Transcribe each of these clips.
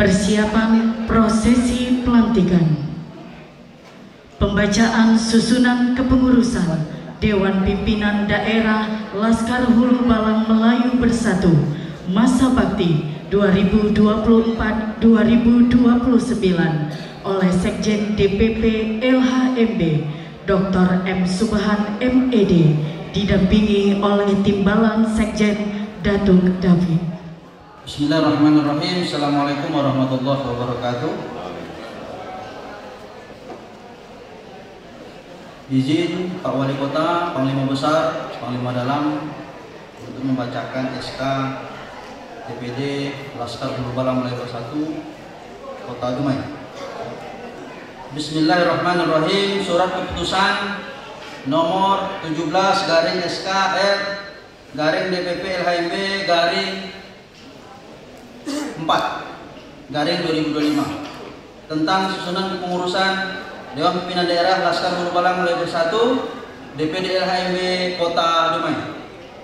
Persiapan prosesi pelantikan. Pembacaan susunan kepengurusan Dewan Pimpinan Daerah Laskar Hulu Balang Melayu Bersatu Masa Bakti 2024-2029 oleh Sekjen DPP LHMB Dr. M. Subhan MED didampingi oleh Timbalan Sekjen Datuk David. Bismillahirrahmanirrahim. Assalamualaikum warahmatullahi wabarakatuh. Izin Pak Wali Kota, Panglima Besar, Panglima Dalam untuk membacakan SK DPD Laskar Hulu Balang Melayu Bersatu Kota Dumai. Bismillahirrahmanirrahim. Surat keputusan nomor 17 garing SKR garing DPP LHMB garing 4 garing 2025 tentang susunan kepengurusan Dewan Pimpinan Daerah Laskar Hulu Balang Melayu Bersatu DPD LHMB Kota Dumai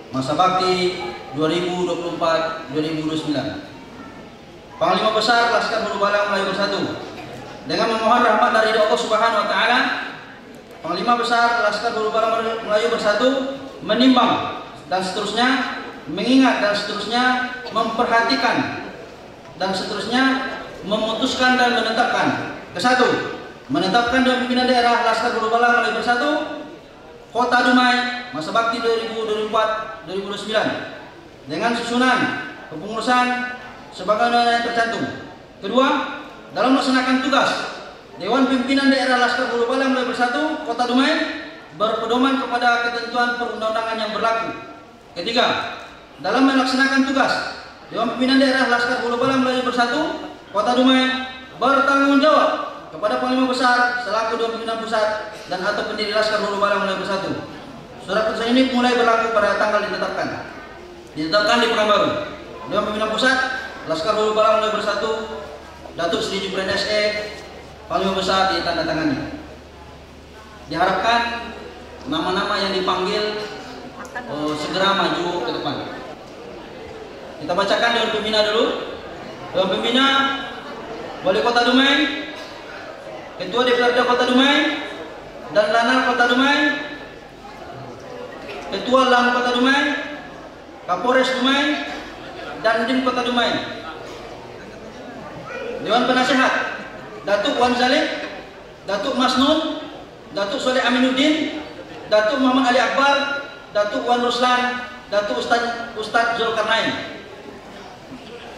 masa bakti 2024-2029. Panglima Besar Laskar Hulu Balang Melayu Bersatu dengan memohon rahmat dari Allah Subhanahu wa taala, Panglima Besar Laskar Hulu Balang Melayu Bersatu menimbang dan seterusnya, mengingat dan seterusnya, memperhatikan dan seterusnya, memutuskan dan menetapkan. Kesatu, menetapkan Dewan Pimpinan Daerah Laskar Hulu Balang Melayu Bersatu Kota Dumai masa bakti 2024-2029 dengan susunan kepengurusan sebagaimana yang tercantum. Kedua, dalam melaksanakan tugas Dewan Pimpinan Daerah Laskar Hulu Balang Melayu Bersatu Kota Dumai berpedoman kepada ketentuan perundang-undangan yang berlaku. Ketiga, dalam melaksanakan tugas Dewan Pimpinan Daerah Laskar Hulu Balang Melayu Bersatu Kota Dumai bertanggung jawab kepada Panglima Besar selaku Dewan Pimpinan Pusat dan atau pendiri Laskar Hulu Balang Melayu Bersatu. Surat keputusan ini mulai berlaku pada tanggal ditetapkan di Pekanbaru. Dewan Pimpinan Pusat Laskar Hulu Balang Melayu Bersatu Datuk Sri Jibran SE Panglima Besar ditandatangani. Diharapkan nama-nama yang dipanggil segera maju ke depan. Kita bacakan Dewan Pembina dulu. Dewan Pembina Wali Kota Dumai, Ketua DPRD Kota Dumai dan Lanal Kota Dumai, Ketua Lang Kota Dumai, Kapolres Dumai dan Dim Kota Dumai. Dewan Penasehat Datuk Wan Zalim, Datuk Masnun, Datuk Soleh Aminuddin, Datuk Muhammad Ali Akbar, Datuk Wan Ruslan, Datuk Ustadz Zulkarnain.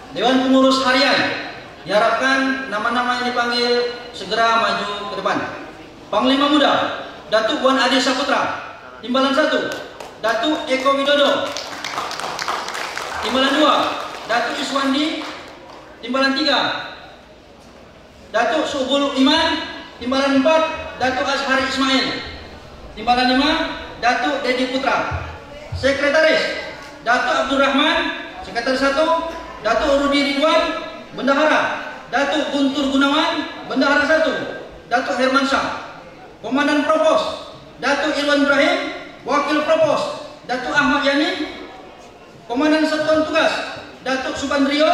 Dewan Pengurus Harian diharapkan nama-nama yang dipanggil segera maju ke depan. Panglima Muda Datuk Wan Adi Saputra, Timbalan 1 Datuk Eko Widodo, Timbalan 2 Datuk Iswandi, Timbalan 3 Datuk Subul Iman, Timbalan 4 Datuk Azhari Ismail, Timbalan 5 Datuk Dedi Putra. Sekretaris Datuk Abdul Rahman, Sekretaris 1 Datuk Rudi Ridwan, Bendahara Datuk Guntur Gunawan, Bendahara 1 Datuk Hermansyah. Komandan Provos Datuk Irwan Ibrahim, Wakil Provos Datuk Ahmad Yani. Komandan Satuan Tugas Datuk Subandrio,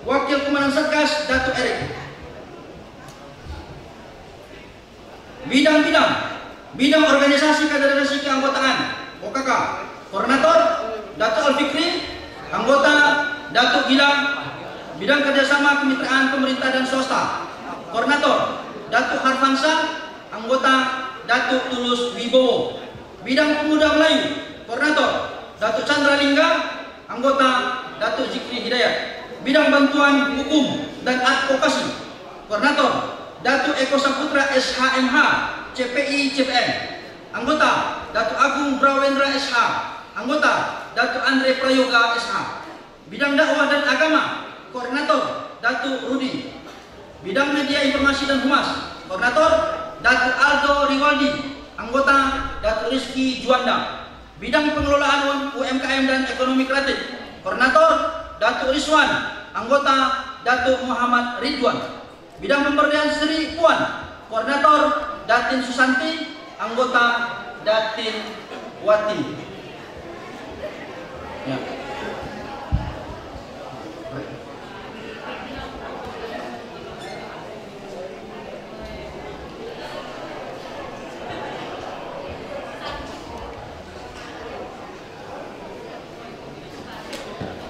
Wakil Komandan Satgas Datuk Erik. Bidang organisasi kaderisasi keanggotaan OKK. Koordinator Datuk Al-Fikri, anggota Datuk Gilang. Bidang kerjasama kemitraan pemerintah dan swasta. Koordinator Datuk Harfansa, anggota Datuk Tulus Wibowo. Bidang Pemuda Melayu. Koordinator Datuk Chandra Lingga, anggota Datuk Zikri Hidayat. Bidang bantuan hukum dan advokasi. Koordinator Datuk Eko Saputra SHMH, CPI CPM. Anggota Datuk Agung Brawendra SH, anggota Datuk Andre Prayoga SH. Bidang dakwah dan agama. Koordinator Datuk Rudi. Bidang media informasi dan humas. Koordinator Datuk Aldo Riwaldi, anggota Datuk Rizky Juanda. Bidang pengelolaan UMKM dan ekonomi kreatif. Koordinator Datuk Rizwan, anggota Datuk Muhammad Ridwan. Bidang pemberdayaan Sri Puan. Koordinator Datin Susanti, anggota Datin Wati. Ya.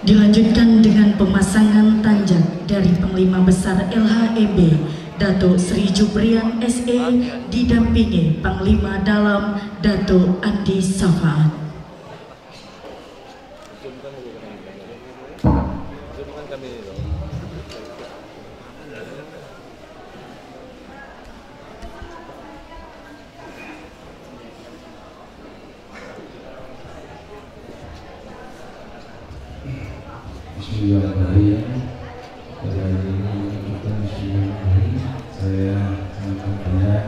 Dilanjutkan dengan pemasangan tanjak dari Panglima Besar LHMB Datuk Sri Jubrian SE didampingi Panglima Dalam Datuk Andi Safaat. Bismillahirrahmanirrahim. Pada hari ini kita Bismillahirrahmanirrahim. Saya sangat banyak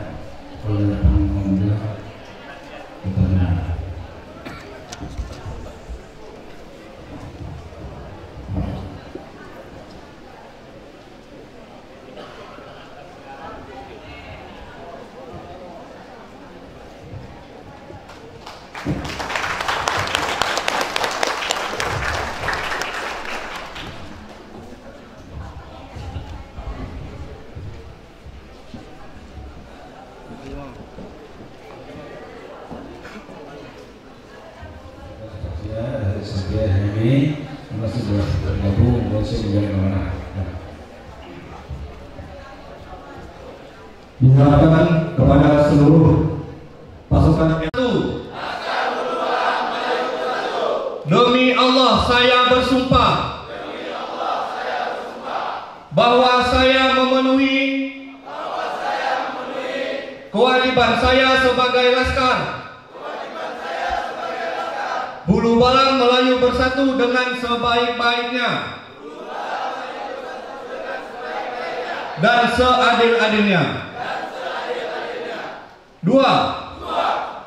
oleh pemuda utama. Diharapkan kepada seluruh pasukan itu. Demi Allah saya bersumpah bahwa saya memenuhi kewajiban saya sebagai laskar Bulu Balang Melayu Bersatu dengan sebaik-baiknya dan seadil-adilnya. 2.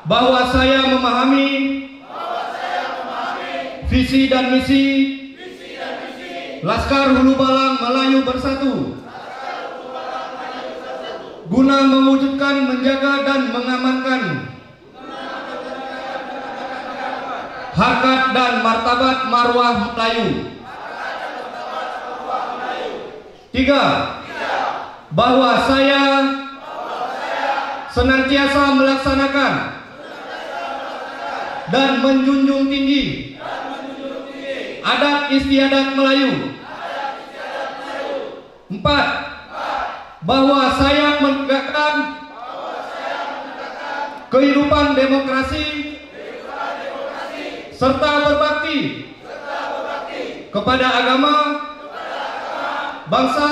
Bahwa saya memahami visi dan misi Laskar Hulu Balang Melayu Bersatu guna mewujudkan, menjaga dan mengamankan harkat dan martabat marwah Melayu. 3. Bahwa saya senantiasa melaksanakan dan menjunjung tinggi adat istiadat Melayu. 4. Bahwa saya menegakkan kehidupan demokrasi serta berbakti kepada agama, bangsa,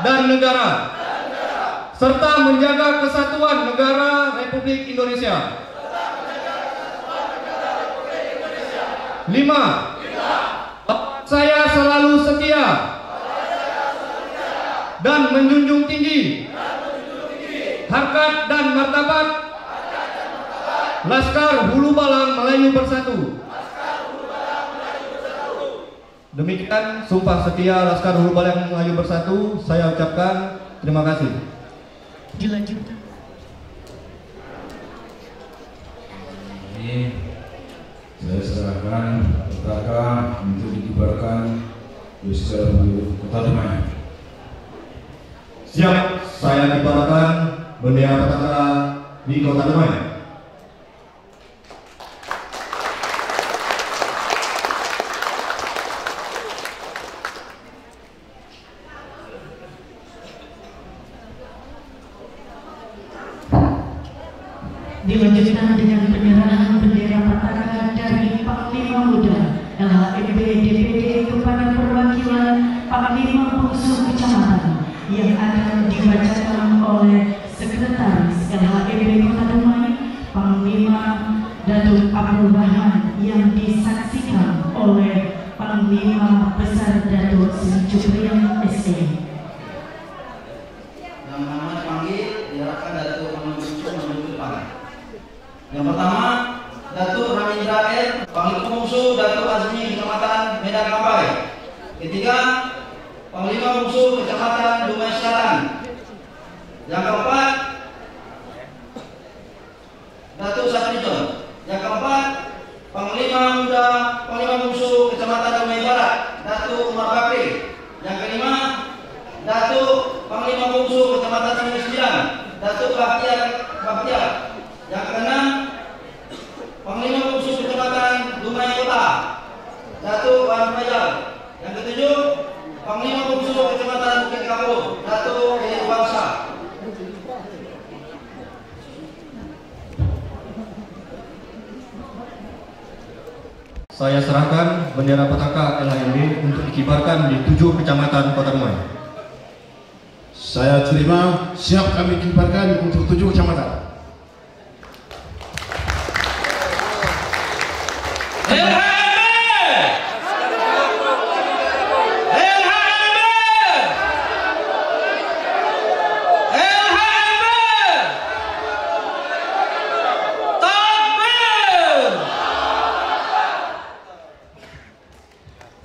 dan negara, serta menjaga kesatuan negara Republik Indonesia. 5. Saya selalu setia dan menjunjung tinggi harkat dan martabat Laskar Hulu Balang Melayu Bersatu. Demikian sumpah setia Laskar Hulu Balang Melayu Bersatu saya ucapkan. Terima kasih. Dilanjutkan. Ini saya serahkan petaka untuk dikibarkan di seluruh Kota Dumai. Siap, saya kibarkan bendera petaka di Kota Dumai. Dilanjutkan dengan penyerahan bendera petaka dari Panglima Muda LHMB DPD kepada perwakilan Panglima Bungsu Kecamatan yang akan dibacakan oleh Sekretaris LHMB Kota Dumai Panglima Datuk Abdul Rahman yang disaksikan oleh Panglima Besar Datuk Sri Jubrian SE. Yang nama dipanggil diharapkan Datuk Panglima Bungsu menuju ke depan. Yang pertama, Datuk Ramindra R, Panglima Bungsu Datuk Azmi Kecamatan Medan Kampai. Ketiga, Panglima Bungsu Kecamatan Dumai Selatan. Yang keempat, Datuk Satriton. Yang keempat, Panglima Muda Panglima Bungsu Kecamatan Dumai Barat, Datuk Umar Bakri. Yang kelima, Datuk Panglima Bungsu Kecamatan Timur Sembilan, Datuk Bahtiar. Yang keenam, Panglima Bungsu Kecamatan Dumai Kota, Datuk Wan Panglima Bungsu Kecamatan Bukit Kampung, Datuk Heri Bangsa. Saya serahkan bendera putaka LHMB untuk dikibarkan di 7 kecamatan Kota Dumai. Saya terima, siap kami kibarkan untuk 7 kecamatan.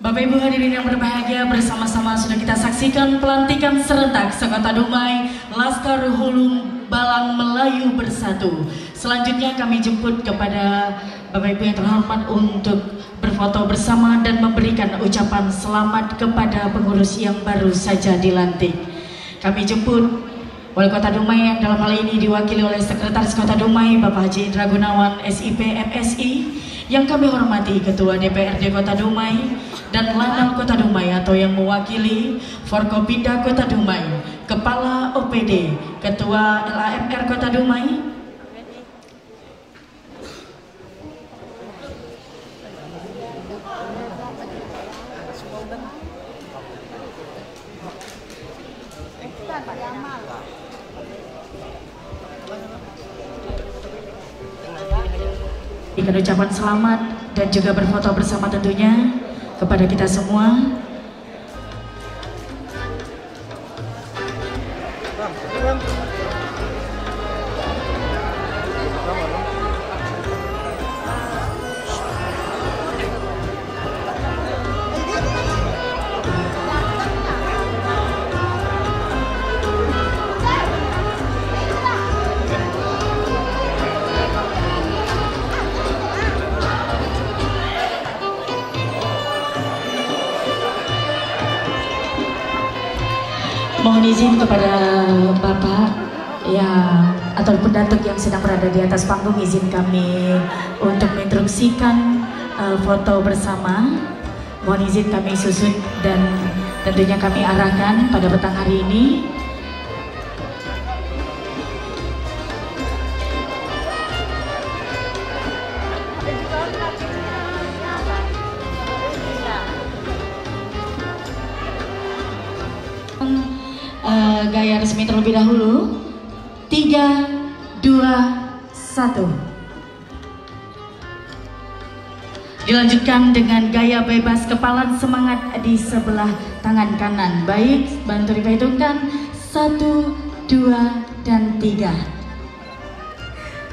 Bapak Ibu hadirin yang berbahagia, bersama-sama sudah kita saksikan pelantikan serentak sekota Dumai Laskar Hulu Balang Melayu Bersatu. Selanjutnya kami jemput kepada Bapak Ibu yang terhormat untuk berfoto bersama dan memberikan ucapan selamat kepada pengurus yang baru saja dilantik. Kami jemput Wali Kota Dumai yang dalam hal ini diwakili oleh Sekretaris Kota Dumai Bapak Haji Indra Gunawan SIP MSI, yang kami hormati Ketua DPRD Kota Dumai dan Lanal Kota Dumai atau yang mewakili Forkopimda Kota Dumai, Kepala OPD, Ketua LAMR Kota Dumai, berikan ucapan selamat dan juga berfoto bersama tentunya kepada kita semua. Mohon izin kepada Bapak ya ataupun datuk yang sedang berada di atas panggung, izin kami untuk menginstruksikan foto bersama. Mohon izin kami susun dan tentunya kami arahkan pada petang hari ini. Gaya resmi terlebih dahulu. 3, 2, 1. Dilanjutkan dengan gaya bebas kepalan semangat di sebelah tangan kanan. Baik, bantu diperhitungkan 1, 2, dan 3.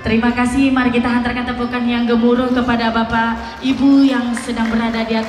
Terima kasih. Mari kita hantarkan tepukan yang gemuruh kepada Bapak Ibu yang sedang berada di atas